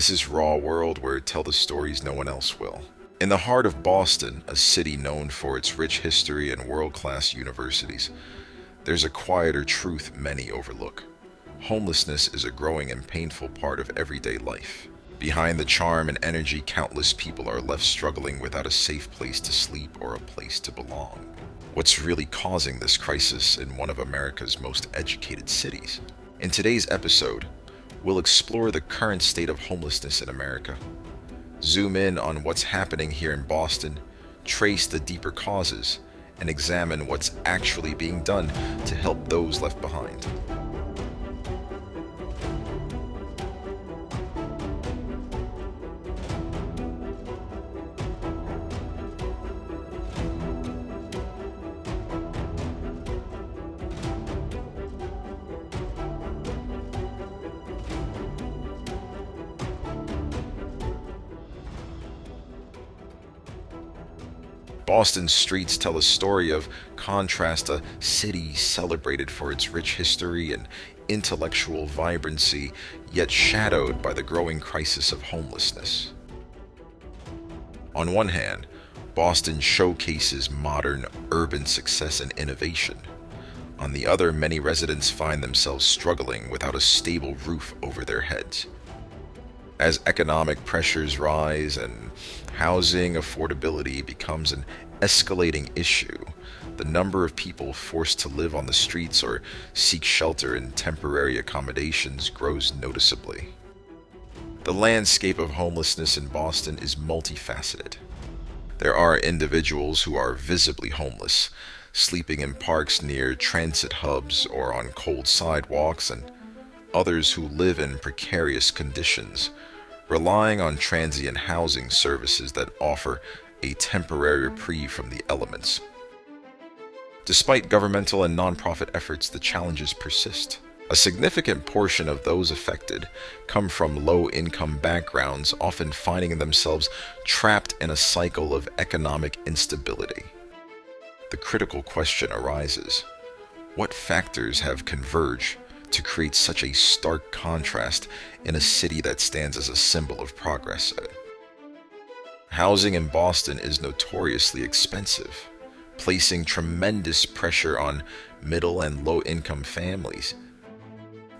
This is Raw World, where tell the stories no one else will. In the heart of Boston, a city known for its rich history and world-class universities, there's a quieter truth many overlook. Homelessness is a growing and painful part of everyday life. Behind the charm and energy, countless people are left struggling without a safe place to sleep or a place to belong. What's really causing this crisis in one of America's most educated cities? In today's episode, we'll explore the current state of homelessness in America, zoom in on what's happening here in Boston, trace the deeper causes, and examine what's actually being done to help those left behind. Boston's streets tell a story of contrast, a city celebrated for its rich history and intellectual vibrancy, yet shadowed by the growing crisis of homelessness. On one hand, Boston showcases modern urban success and innovation. On the other, many residents find themselves struggling without a stable roof over their heads. As economic pressures rise and housing affordability becomes an escalating issue, the number of people forced to live on the streets or seek shelter in temporary accommodations grows noticeably. The landscape of homelessness in Boston is multifaceted. There are individuals who are visibly homeless, sleeping in parks near transit hubs or on cold sidewalks, and others who live in precarious conditions, relying on transient housing services that offer a temporary reprieve from the elements. Despite governmental and nonprofit efforts, the challenges persist. A significant portion of those affected come from low-income backgrounds, often finding themselves trapped in a cycle of economic instability. The critical question arises: what factors have converged to create such a stark contrast in a city that stands as a symbol of progress? Housing in Boston is notoriously expensive, placing tremendous pressure on middle and low-income families.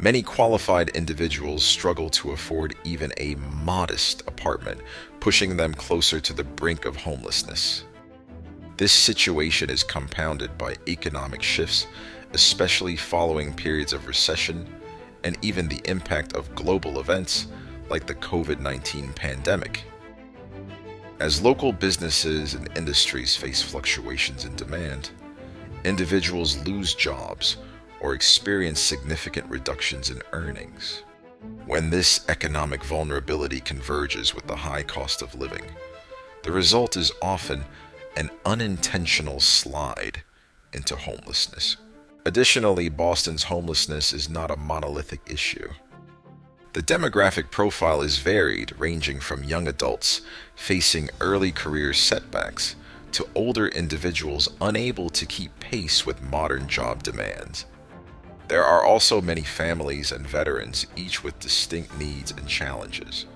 Many qualified individuals struggle to afford even a modest apartment, pushing them closer to the brink of homelessness. This situation is compounded by economic shifts, especially following periods of recession, and even the impact of global events like the COVID-19 pandemic. As local businesses and industries face fluctuations in demand, individuals lose jobs or experience significant reductions in earnings. When this economic vulnerability converges with the high cost of living, the result is often an unintentional slide into homelessness. Additionally, Boston's homelessness is not a monolithic issue. The demographic profile is varied, ranging from young adults facing early career setbacks to older individuals unable to keep pace with modern job demands. There are also many families and veterans, each with distinct needs and challenges.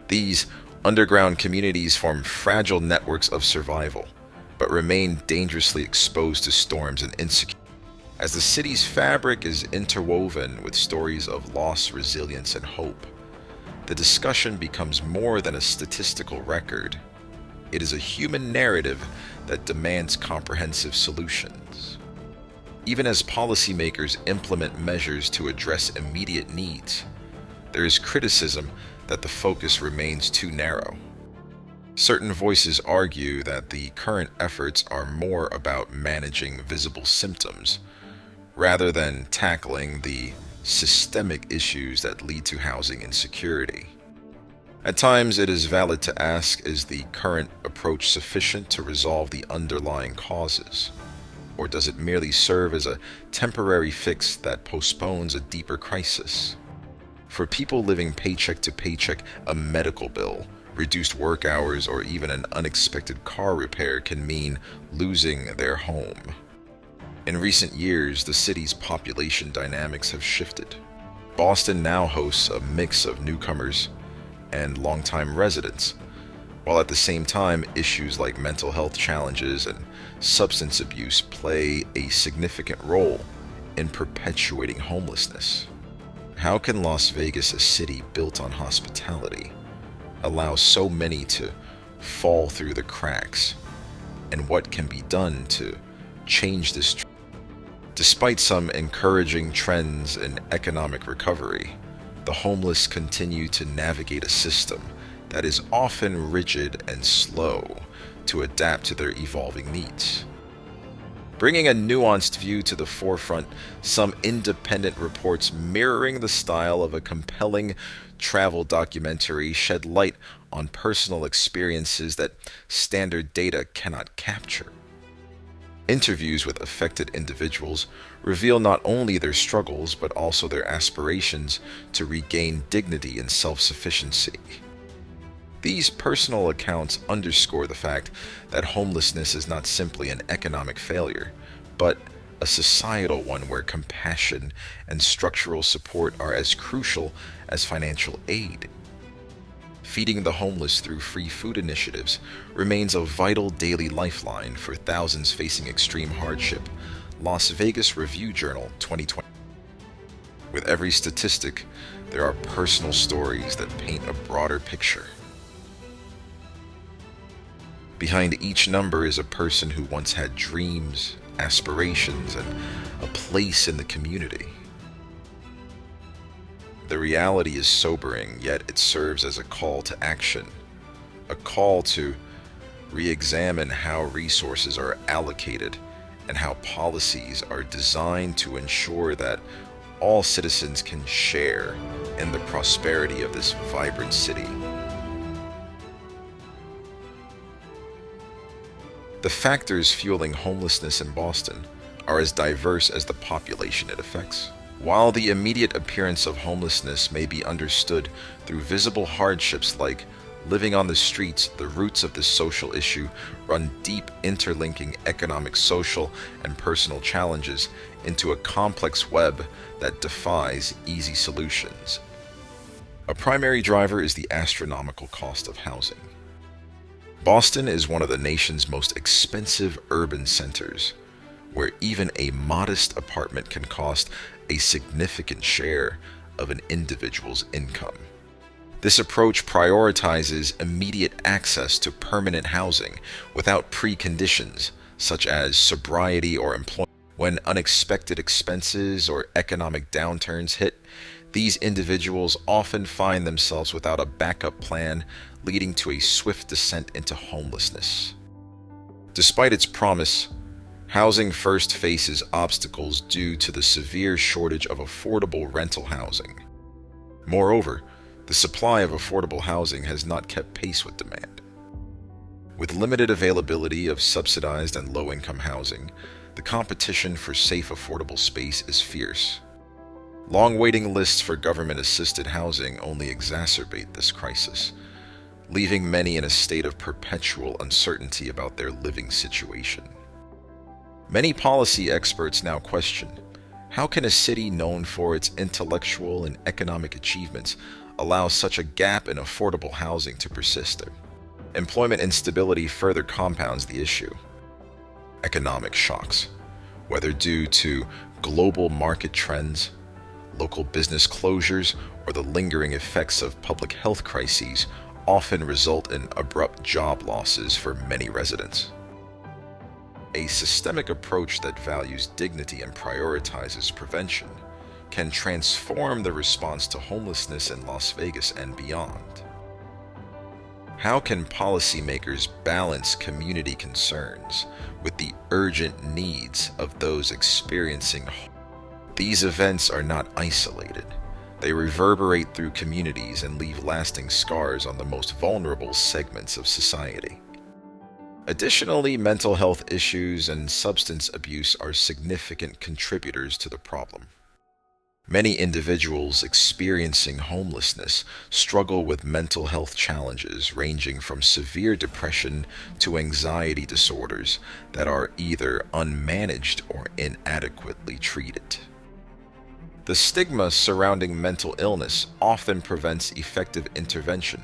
These underground communities form fragile networks of survival, but remain dangerously exposed to storms and insecurity. As the city's fabric is interwoven with stories of loss, resilience, and hope, the discussion becomes more than a statistical record. It is a human narrative that demands comprehensive solutions. Even as policymakers implement measures to address immediate needs, there is criticism that the focus remains too narrow. Certain voices argue that the current efforts are more about managing visible symptoms rather than tackling the systemic issues that lead to housing insecurity. At times, it is valid to ask, is the current approach sufficient to resolve the underlying causes? Or does it merely serve as a temporary fix that postpones a deeper crisis? For people living paycheck to paycheck, a medical bill, reduced work hours, or even an unexpected car repair can mean losing their home. In recent years, the city's population dynamics have shifted. Boston now hosts a mix of newcomers, and longtime residents, while at the same time issues like mental health challenges and substance abuse play a significant role in perpetuating homelessness. How can Las Vegas, a city built on hospitality, allow so many to fall through the cracks? And what can be done to change this trend? Despite some encouraging trends in economic recovery, the homeless continue to navigate a system that is often rigid and slow to adapt to their evolving needs. Bringing a nuanced view to the forefront, some independent reports mirroring the style of a compelling travel documentary shed light on personal experiences that standard data cannot capture. Interviews with affected individuals reveal not only their struggles but also their aspirations to regain dignity and self-sufficiency. These personal accounts underscore the fact that homelessness is not simply an economic failure, but a societal one where compassion and structural support are as crucial as financial aid. Feeding the homeless through free food initiatives remains a vital daily lifeline for thousands facing extreme hardship. Las Vegas Review Journal 2020. With every statistic, there are personal stories that paint a broader picture. Behind each number is a person who once had dreams, aspirations, and a place in the community. The reality is sobering, yet it serves as a call to action, a call to re-examine how resources are allocated and how policies are designed to ensure that all citizens can share in the prosperity of this vibrant city. The factors fueling homelessness in Boston are as diverse as the population it affects. While the immediate appearance of homelessness may be understood through visible hardships like living on the streets, the roots of this social issue run deep, interlinking economic, social, and personal challenges into a complex web that defies easy solutions. A primary driver is the astronomical cost of housing. Boston is one of the nation's most expensive urban centers, where even a modest apartment can cost a significant share of an individual's income. This approach prioritizes immediate access to permanent housing without preconditions such as sobriety or employment. When unexpected expenses or economic downturns hit, these individuals often find themselves without a backup plan, leading to a swift descent into homelessness. Despite its promise, Housing First faces obstacles due to the severe shortage of affordable rental housing. Moreover, the supply of affordable housing has not kept pace with demand. With limited availability of subsidized and low-income housing, the competition for safe, affordable space is fierce. Long waiting lists for government-assisted housing only exacerbate this crisis, leaving many in a state of perpetual uncertainty about their living situation. Many policy experts now question, how can a city known for its intellectual and economic achievements allow such a gap in affordable housing to persist? Employment instability further compounds the issue. Economic shocks, whether due to global market trends, local business closures, or the lingering effects of public health crises, often result in abrupt job losses for many residents. A systemic approach that values dignity and prioritizes prevention can transform the response to homelessness in Las Vegas and beyond. How can policymakers balance community concerns with the urgent needs of those experiencing homelessness? These events are not isolated. They reverberate through communities and leave lasting scars on the most vulnerable segments of society. Additionally, mental health issues and substance abuse are significant contributors to the problem. Many individuals experiencing homelessness struggle with mental health challenges ranging from severe depression to anxiety disorders that are either unmanaged or inadequately treated. The stigma surrounding mental illness often prevents effective intervention,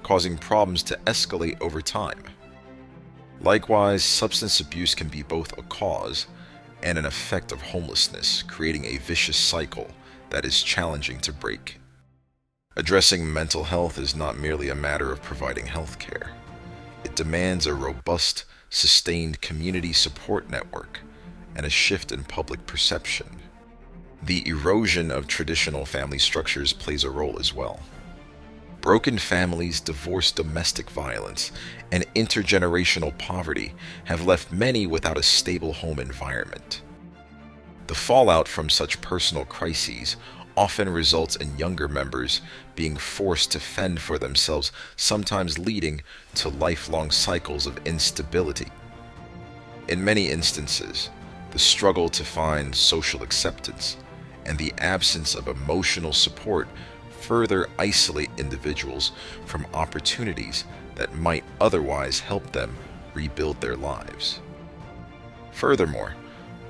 causing problems to escalate over time. Likewise, substance abuse can be both a cause and an effect of homelessness, creating a vicious cycle that is challenging to break. Addressing mental health is not merely a matter of providing health care. It demands a robust, sustained community support network and a shift in public perception. The erosion of traditional family structures plays a role as well. Broken families, divorce, domestic violence, and intergenerational poverty have left many without a stable home environment. The fallout from such personal crises often results in younger members being forced to fend for themselves, sometimes leading to lifelong cycles of instability. In many instances, the struggle to find social acceptance and the absence of emotional support further isolate individuals from opportunities that might otherwise help them rebuild their lives. Furthermore,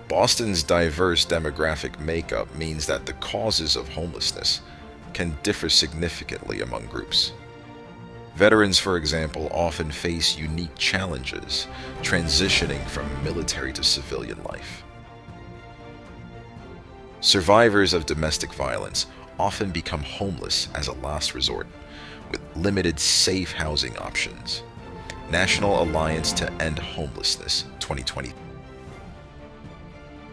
Boston's diverse demographic makeup means that the causes of homelessness can differ significantly among groups. Veterans, for example, often face unique challenges transitioning from military to civilian life. Survivors of domestic violence often become homeless as a last resort, with limited safe housing options. National Alliance to End Homelessness, 2020.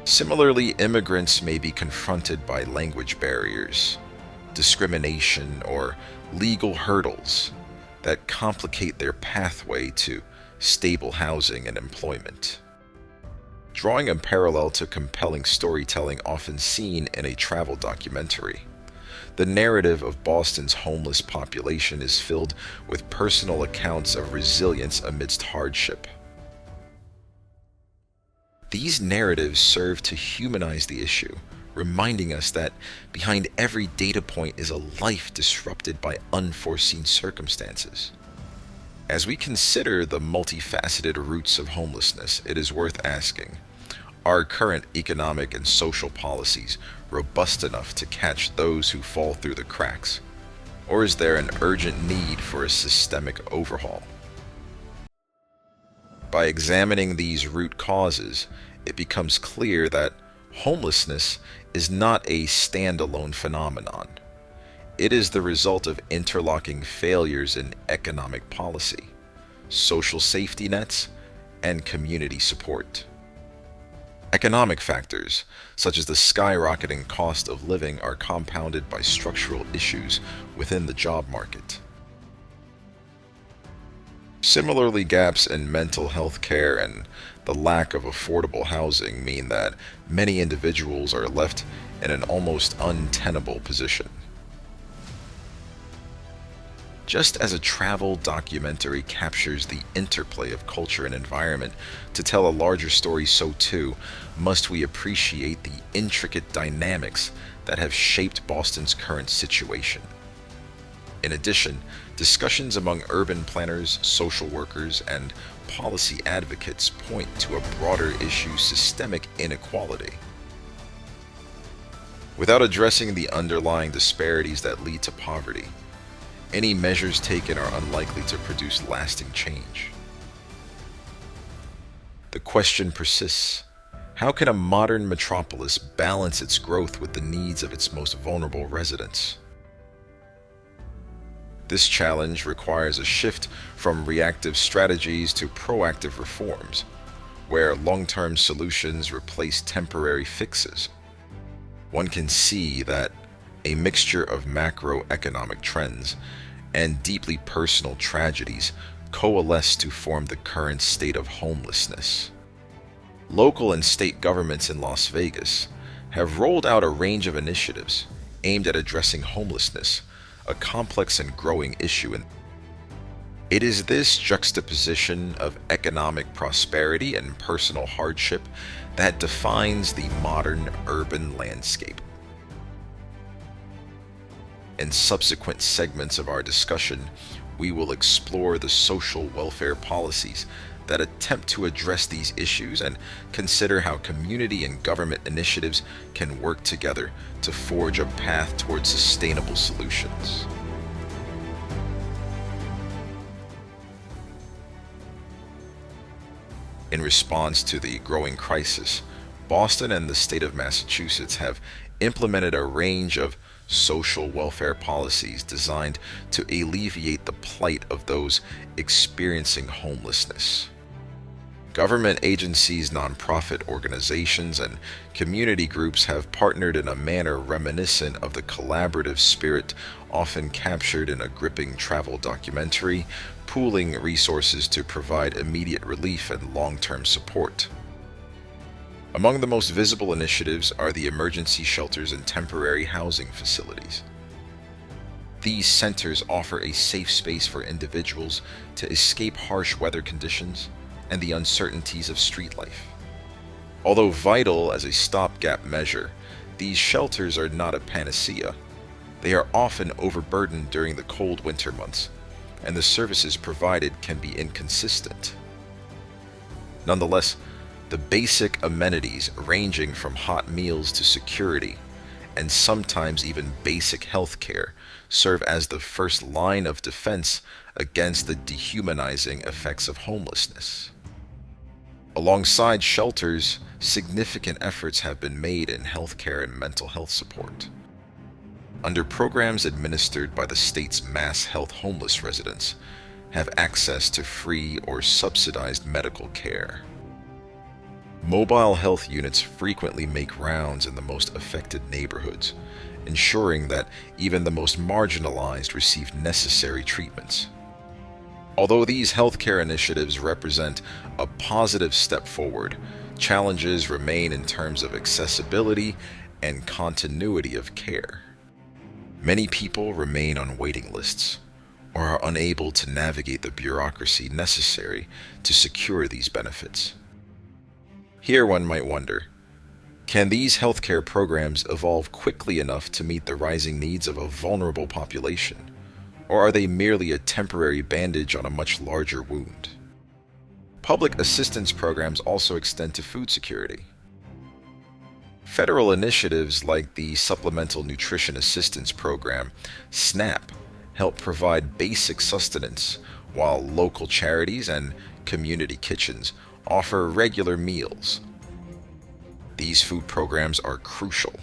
Similarly, immigrants may be confronted by language barriers, discrimination, or legal hurdles that complicate their pathway to stable housing and employment. Drawing a parallel to compelling storytelling often seen in a travel documentary, the narrative of Boston's homeless population is filled with personal accounts of resilience amidst hardship. These narratives serve to humanize the issue, reminding us that behind every data point is a life disrupted by unforeseen circumstances. As we consider the multifaceted roots of homelessness, it is worth asking, are current economic and social policies robust enough to catch those who fall through the cracks? Or is there an urgent need for a systemic overhaul? By examining these root causes, it becomes clear that homelessness is not a standalone phenomenon. It is the result of interlocking failures in economic policy, social safety nets, and community support. Economic factors, such as the skyrocketing cost of living, are compounded by structural issues within the job market. Similarly, gaps in mental health care and the lack of affordable housing mean that many individuals are left in an almost untenable position. Just as a travel documentary captures the interplay of culture and environment to tell a larger story, so too must we appreciate the intricate dynamics that have shaped Boston's current situation. In addition, discussions among urban planners, social workers, and policy advocates point to a broader issue: systemic inequality. Without addressing the underlying disparities that lead to poverty, any measures taken are unlikely to produce lasting change. The question persists: how can a modern metropolis balance its growth with the needs of its most vulnerable residents? This challenge requires a shift from reactive strategies to proactive reforms, where long-term solutions replace temporary fixes. One can see that a mixture of macroeconomic trends and deeply personal tragedies coalesce to form the current state of homelessness. Local and state governments in Las Vegas have rolled out a range of initiatives aimed at addressing homelessness, a complex and growing issue. It is this juxtaposition of economic prosperity and personal hardship that defines the modern urban landscape. In subsequent segments of our discussion, we will explore the social welfare policies that attempt to address these issues and consider how community and government initiatives can work together to forge a path towards sustainable solutions. In response to the growing crisis, Boston and the state of Massachusetts have implemented a range of social welfare policies designed to alleviate the plight of those experiencing homelessness. Government agencies, nonprofit organizations, and community groups have partnered in a manner reminiscent of the collaborative spirit often captured in a gripping travel documentary, pooling resources to provide immediate relief and long-term support. Among the most visible initiatives are the emergency shelters and temporary housing facilities. These centers offer a safe space for individuals to escape harsh weather conditions and the uncertainties of street life. Although vital as a stopgap measure, these shelters are not a panacea. They are often overburdened during the cold winter months, and the services provided can be inconsistent. Nonetheless, the basic amenities ranging from hot meals to security, and sometimes even basic health care, serve as the first line of defense against the dehumanizing effects of homelessness. Alongside shelters, significant efforts have been made in healthcare and mental health support. Under programs administered by the state's mass health, homeless residents have access to free or subsidized medical care. Mobile health units frequently make rounds in the most affected neighborhoods, ensuring that even the most marginalized receive necessary treatments. Although these healthcare initiatives represent a positive step forward, challenges remain in terms of accessibility and continuity of care. Many people remain on waiting lists or are unable to navigate the bureaucracy necessary to secure these benefits. Here one might wonder, can these healthcare programs evolve quickly enough to meet the rising needs of a vulnerable population? Or are they merely a temporary bandage on a much larger wound? Public assistance programs also extend to food security. Federal initiatives like the Supplemental Nutrition Assistance Program, SNAP, help provide basic sustenance, while local charities and community kitchens offer regular meals. These food programs are crucial.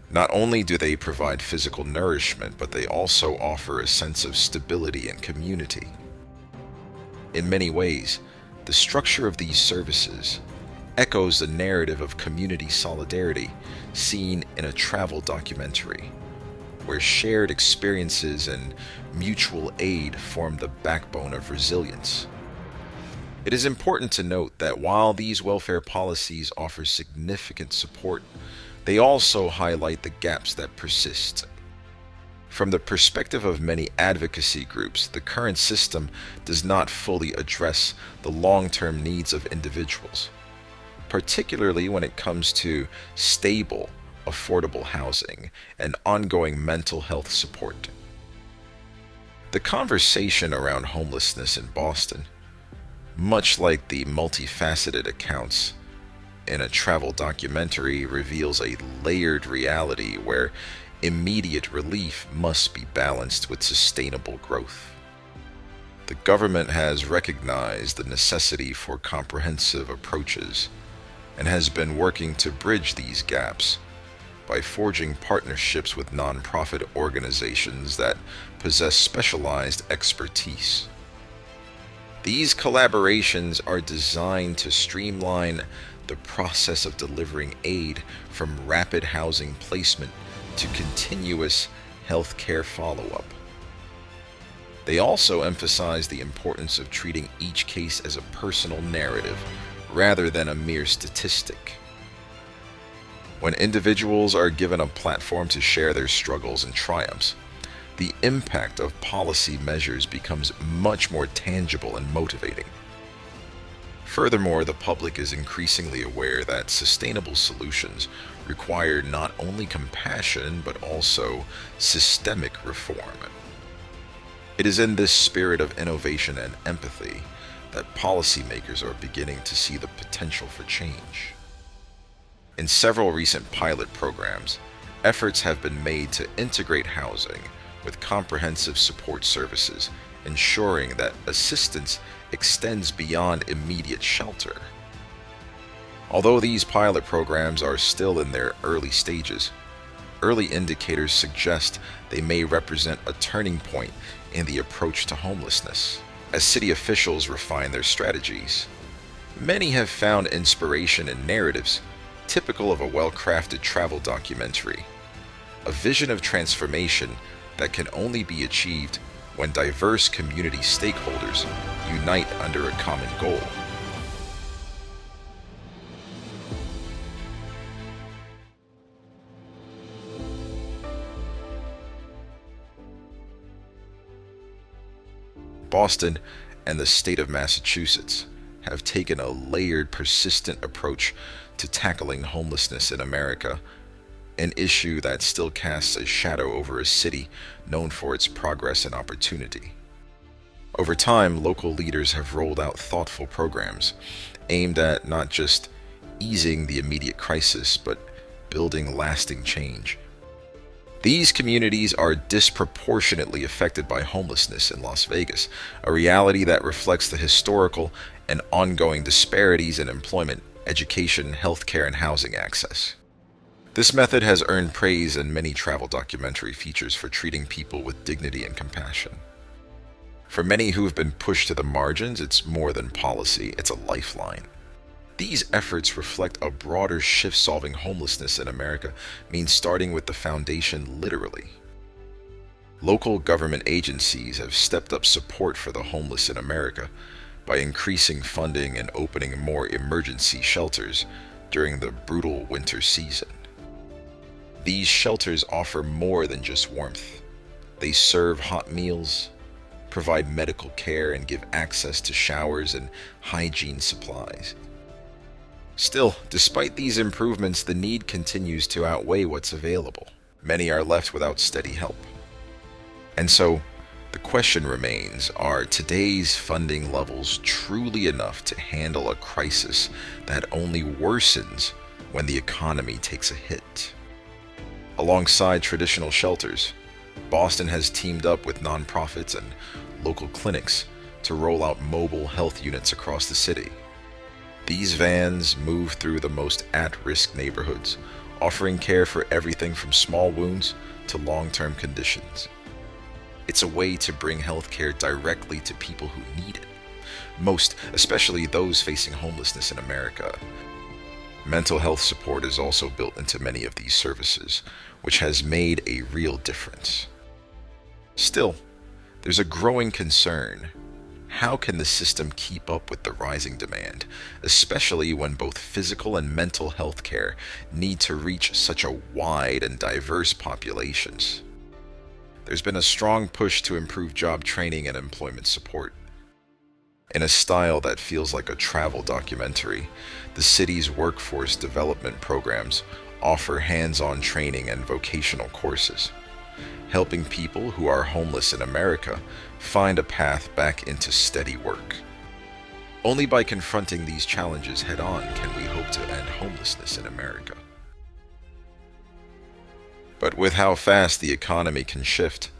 Not only do they provide physical nourishment, but they also offer a sense of stability and community. In many ways, the structure of these services echoes the narrative of community solidarity seen in a travel documentary, where shared experiences and mutual aid form the backbone of resilience. It is important to note that while these welfare policies offer significant support, they also highlight the gaps that persist. From the perspective of many advocacy groups, the current system does not fully address the long-term needs of individuals, particularly when it comes to stable, affordable housing and ongoing mental health support. The conversation around homelessness in Boston, much like the multifaceted accounts in a travel documentary, reveals a layered reality where immediate relief must be balanced with sustainable growth. The government has recognized the necessity for comprehensive approaches and has been working to bridge these gaps by forging partnerships with nonprofit organizations that possess specialized expertise. These collaborations are designed to streamline the process of delivering aid from rapid housing placement to continuous healthcare follow-up. They also emphasize the importance of treating each case as a personal narrative rather than a mere statistic. When individuals are given a platform to share their struggles and triumphs, the impact of policy measures becomes much more tangible and motivating. Furthermore, the public is increasingly aware that sustainable solutions require not only compassion but also systemic reform. It is in this spirit of innovation and empathy, that policymakers are beginning to see the potential for change. In several recent pilot programs, efforts have been made to integrate housing with comprehensive support services, ensuring that assistance extends beyond immediate shelter. Although these pilot programs are still in their early stages, early indicators suggest they may represent a turning point in the approach to homelessness. As city officials refine their strategies, many have found inspiration in narratives typical of a well-crafted travel documentary, a vision of transformation that can only be achieved when diverse community stakeholders unite under a common goal. Boston and the state of Massachusetts have taken a layered, persistent approach to tackling homelessness in America, an issue that still casts a shadow over a city known for its progress and opportunity. Over time, local leaders have rolled out thoughtful programs aimed at not just easing the immediate crisis, but building lasting change. These communities are disproportionately affected by homelessness in Las Vegas, a reality that reflects the historical and ongoing disparities in employment, education, healthcare, and housing access. This method has earned praise in many travel documentary features for treating people with dignity and compassion. For many who have been pushed to the margins, it's more than policy, it's a lifeline. These efforts reflect a broader shift. Solving homelessness in America means starting with the foundation literally. Local government agencies have stepped up support for the homeless in America by increasing funding and opening more emergency shelters during the brutal winter season. These shelters offer more than just warmth. They serve hot meals, provide medical care, and give access to showers and hygiene supplies. Still, despite these improvements, the need continues to outweigh what's available. Many are left without steady help. And so, the question remains, are today's funding levels truly enough to handle a crisis that only worsens when the economy takes a hit? Alongside traditional shelters, Boston has teamed up with nonprofits and local clinics to roll out mobile health units across the city. These vans move through the most at-risk neighborhoods, offering care for everything from small wounds to long-term conditions. It's a way to bring healthcare directly to people who need it, most especially those facing homelessness in America. Mental health support is also built into many of these services, which has made a real difference. Still, there's a growing concern. How can the system keep up with the rising demand, especially when both physical and mental health care need to reach such a wide and diverse populations? There's been a strong push to improve job training and employment support. In a style that feels like a travel documentary, the city's workforce development programs offer hands-on training and vocational courses, helping people who are homeless in America find a path back into steady work. Only by confronting these challenges head-on can we hope to end homelessness in America. But with how fast the economy can shift,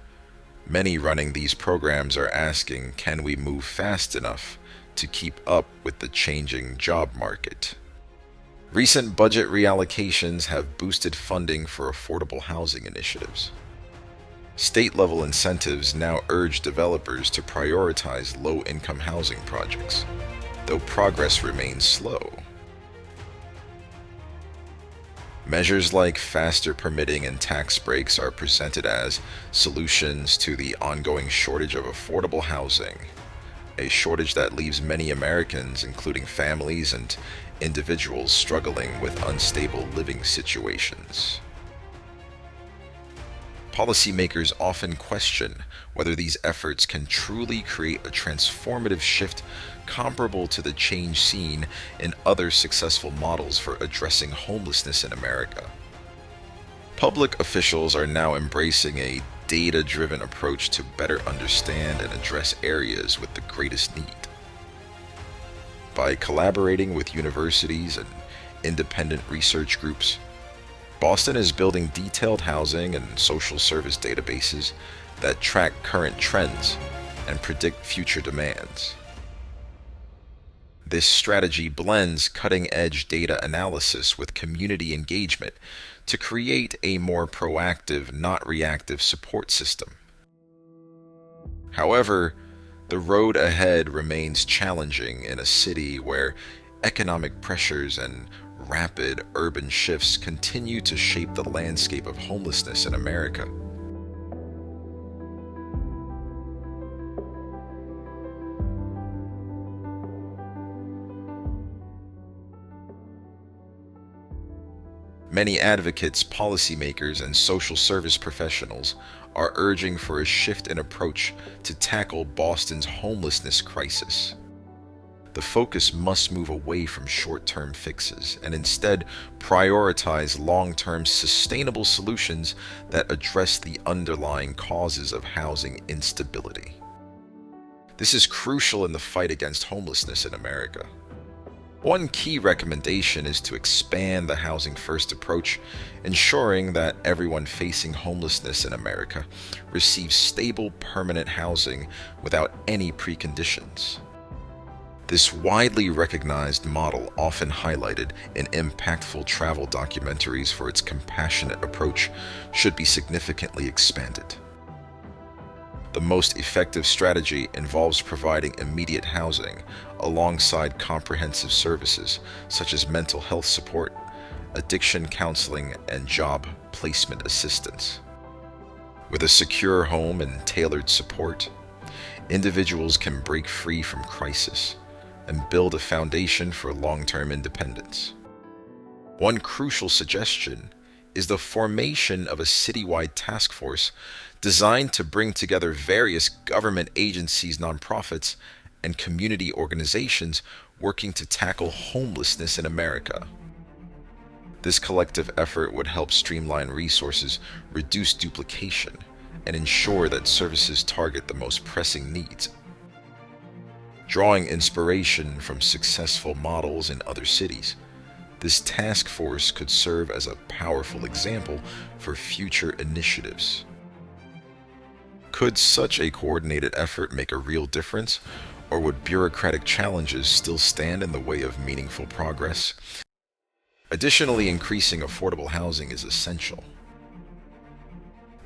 many running these programs are asking, can we move fast enough to keep up with the changing job market? Recent budget reallocations have boosted funding for affordable housing initiatives. State-level incentives now urge developers to prioritize low-income housing projects, though progress remains slow. Measures like faster permitting and tax breaks are presented as solutions to the ongoing shortage of affordable housing, a shortage that leaves many Americans, including families and individuals, struggling with unstable living situations. Policymakers often question whether these efforts can truly create a transformative shift comparable to the change seen in other successful models for addressing homelessness in America. Public officials are now embracing a data-driven approach to better understand and address areas with the greatest need. By collaborating with universities and independent research groups, Boston is building detailed housing and social service databases that track current trends and predict future demands. This strategy blends cutting-edge data analysis with community engagement to create a more proactive, not reactive support system. However, the road ahead remains challenging in a city where economic pressures and rapid urban shifts continue to shape the landscape of homelessness in America. Many advocates, policymakers, and social service professionals are urging for a shift in approach to tackle Boston's homelessness crisis. The focus must move away from short-term fixes and instead prioritize long-term sustainable solutions that address the underlying causes of housing instability. This is crucial in the fight against homelessness in America. One key recommendation is to expand the housing first approach, ensuring that everyone facing homelessness in America receives stable, permanent housing without any preconditions. This widely recognized model, often highlighted in impactful travel documentaries for its compassionate approach, should be significantly expanded. The most effective strategy involves providing immediate housing alongside comprehensive services such as mental health support, addiction counseling, and job placement assistance. With a secure home and tailored support, individuals can break free from crisis and build a foundation for long-term independence. One crucial suggestion is the formation of a citywide task force designed to bring together various government agencies, nonprofits, and community organizations working to tackle homelessness in America. This collective effort would help streamline resources, reduce duplication, and ensure that services target the most pressing needs. Drawing inspiration from successful models in other cities, this task force could serve as a powerful example for future initiatives. Could such a coordinated effort make a real difference, or would bureaucratic challenges still stand in the way of meaningful progress? Additionally, increasing affordable housing is essential.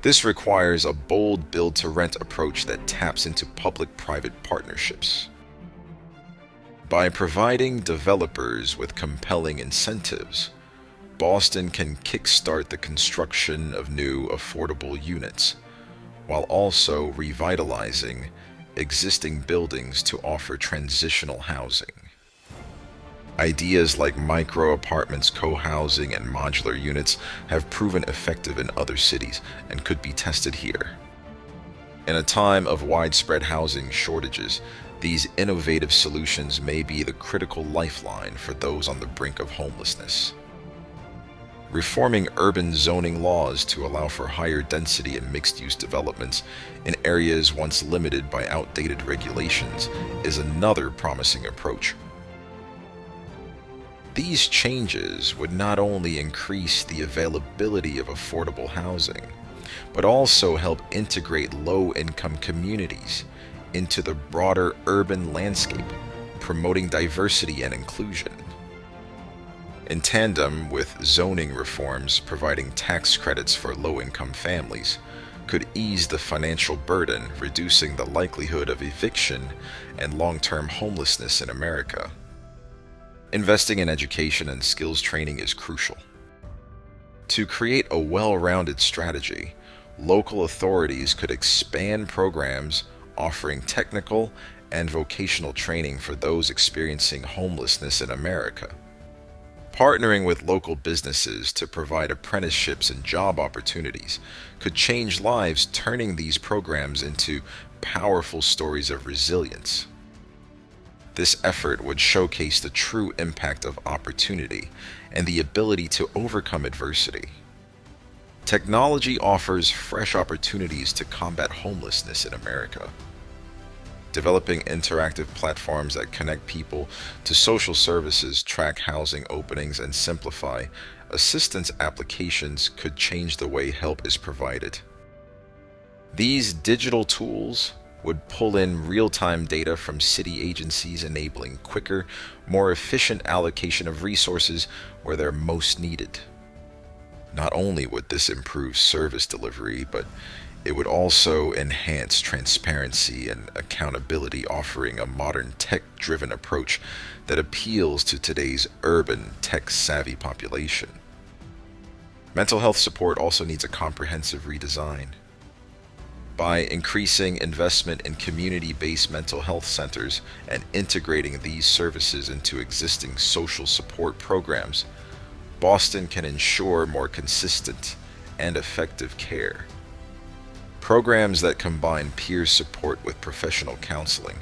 This requires a bold build-to-rent approach that taps into public-private partnerships. By providing developers with compelling incentives, Boston can kickstart the construction of new affordable units, while also revitalizing existing buildings to offer transitional housing. Ideas like micro-apartments, co-housing, and modular units have proven effective in other cities and could be tested here. In a time of widespread housing shortages, these innovative solutions may be the critical lifeline for those on the brink of homelessness. Reforming urban zoning laws to allow for higher density and mixed-use developments in areas once limited by outdated regulations is another promising approach. These changes would not only increase the availability of affordable housing, but also help integrate low-income communities into the broader urban landscape, promoting diversity and inclusion. In tandem with zoning reforms providing tax credits for low-income families, could ease the financial burden, reducing the likelihood of eviction and long-term homelessness in America. Investing in education and skills training is crucial. To create a well-rounded strategy, local authorities could expand programs offering technical and vocational training for those experiencing homelessness in America. Partnering with local businesses to provide apprenticeships and job opportunities could change lives, turning these programs into powerful stories of resilience. This effort would showcase the true impact of opportunity and the ability to overcome adversity. Technology offers fresh opportunities to combat homelessness in America. Developing interactive platforms that connect people to social services, track housing openings, and simplify assistance applications could change the way help is provided. These digital tools would pull in real-time data from city agencies, enabling quicker, more efficient allocation of resources where they're most needed. Not only would this improve service delivery, but it would also enhance transparency and accountability, offering a modern tech-driven approach that appeals to today's urban, tech-savvy population. Mental health support also needs a comprehensive redesign. By increasing investment in community-based mental health centers and integrating these services into existing social support programs, Boston can ensure more consistent and effective care. Programs that combine peer support with professional counseling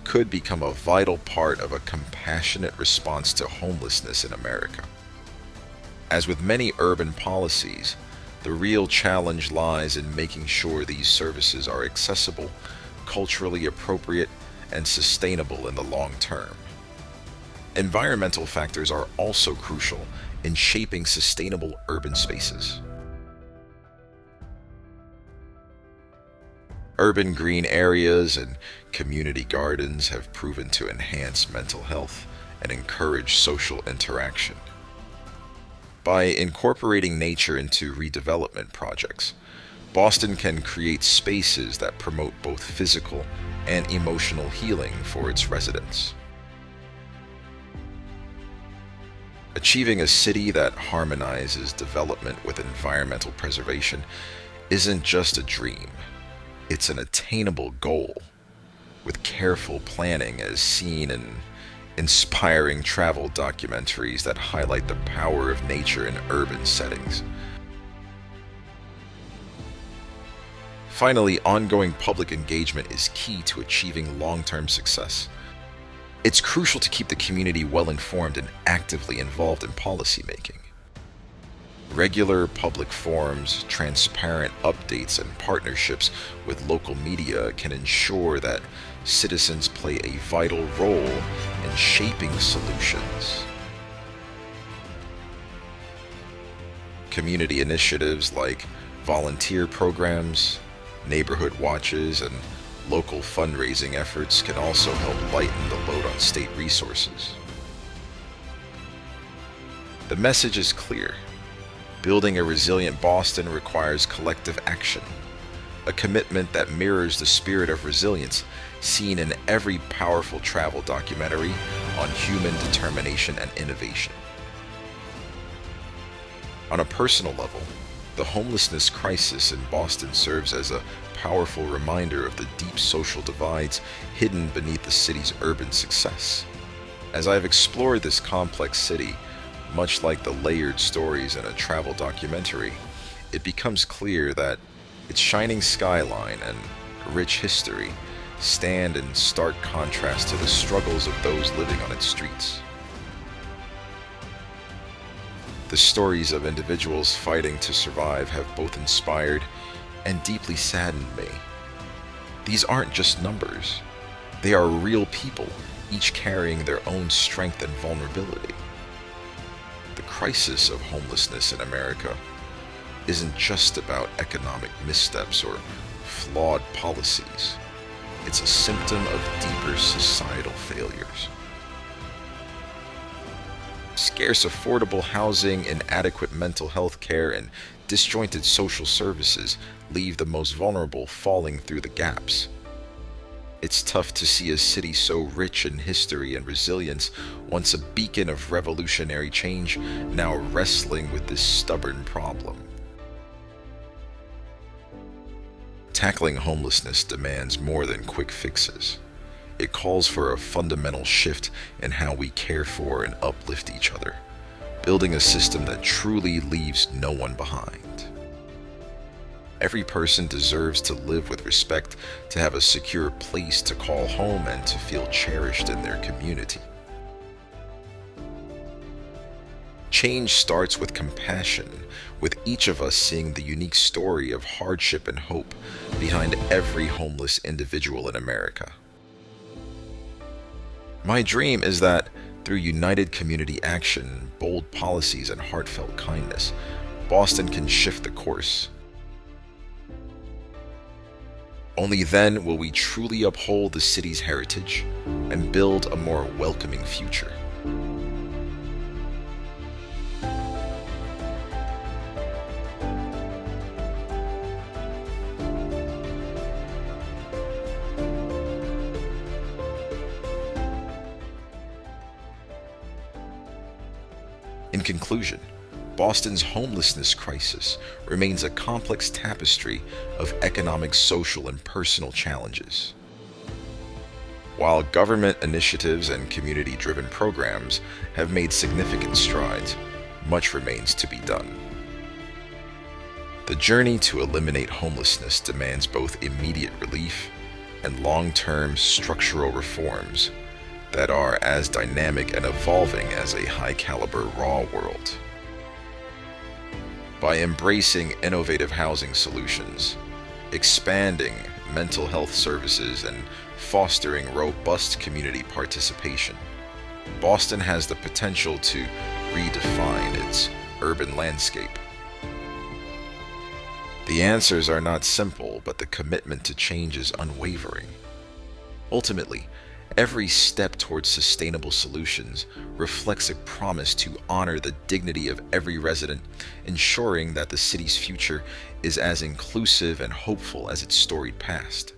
could become a vital part of a compassionate response to homelessness in America. As with many urban policies, the real challenge lies in making sure these services are accessible, culturally appropriate, and sustainable in the long term. Environmental factors are also crucial in shaping sustainable urban spaces. Urban green areas and community gardens have proven to enhance mental health and encourage social interaction. By incorporating nature into redevelopment projects, Boston can create spaces that promote both physical and emotional healing for its residents. Achieving a city that harmonizes development with environmental preservation isn't just a dream. It's an attainable goal, with careful planning as seen in inspiring travel documentaries that highlight the power of nature in urban settings. Finally, ongoing public engagement is key to achieving long-term success. It's crucial to keep the community well-informed and actively involved in policymaking. Regular public forums, transparent updates, and partnerships with local media can ensure that citizens play a vital role in shaping solutions. Community initiatives like volunteer programs, neighborhood watches, and local fundraising efforts can also help lighten the load on state resources. The message is clear. Building a resilient Boston requires collective action, a commitment that mirrors the spirit of resilience seen in every powerful travel documentary on human determination and innovation. On a personal level, the homelessness crisis in Boston serves as a powerful reminder of the deep social divides hidden beneath the city's urban success. As I've explored this complex city, much like the layered stories in a travel documentary, it becomes clear that its shining skyline and rich history stand in stark contrast to the struggles of those living on its streets. The stories of individuals fighting to survive have both inspired and deeply saddened me. These aren't just numbers. They are real people, each carrying their own strength and vulnerability. The crisis of homelessness in America isn't just about economic missteps or flawed policies. It's a symptom of deeper societal failures. Scarce affordable housing, inadequate mental health care, and disjointed social services leave the most vulnerable falling through the gaps. It's tough to see a city so rich in history and resilience, once a beacon of revolutionary change, now wrestling with this stubborn problem. Tackling homelessness demands more than quick fixes. It calls for a fundamental shift in how we care for and uplift each other, building a system that truly leaves no one behind. Every person deserves to live with respect, to have a secure place to call home, and to feel cherished in their community. Change starts with compassion, with each of us seeing the unique story of hardship and hope behind every homeless individual in America. My dream is that through united community action, bold policies, and heartfelt kindness, Boston can shift the course. Only then will we truly uphold the city's heritage and build a more welcoming future. In conclusion, Boston's homelessness crisis remains a complex tapestry of economic, social, and personal challenges. While government initiatives and community-driven programs have made significant strides, much remains to be done. The journey to eliminate homelessness demands both immediate relief and long-term structural reforms that are as dynamic and evolving as a high-caliber raw world. By embracing innovative housing solutions, expanding mental health services, and fostering robust community participation, Boston has the potential to redefine its urban landscape. The answers are not simple, but the commitment to change is unwavering. Ultimately, every step towards sustainable solutions reflects a promise to honor the dignity of every resident, ensuring that the city's future is as inclusive and hopeful as its storied past.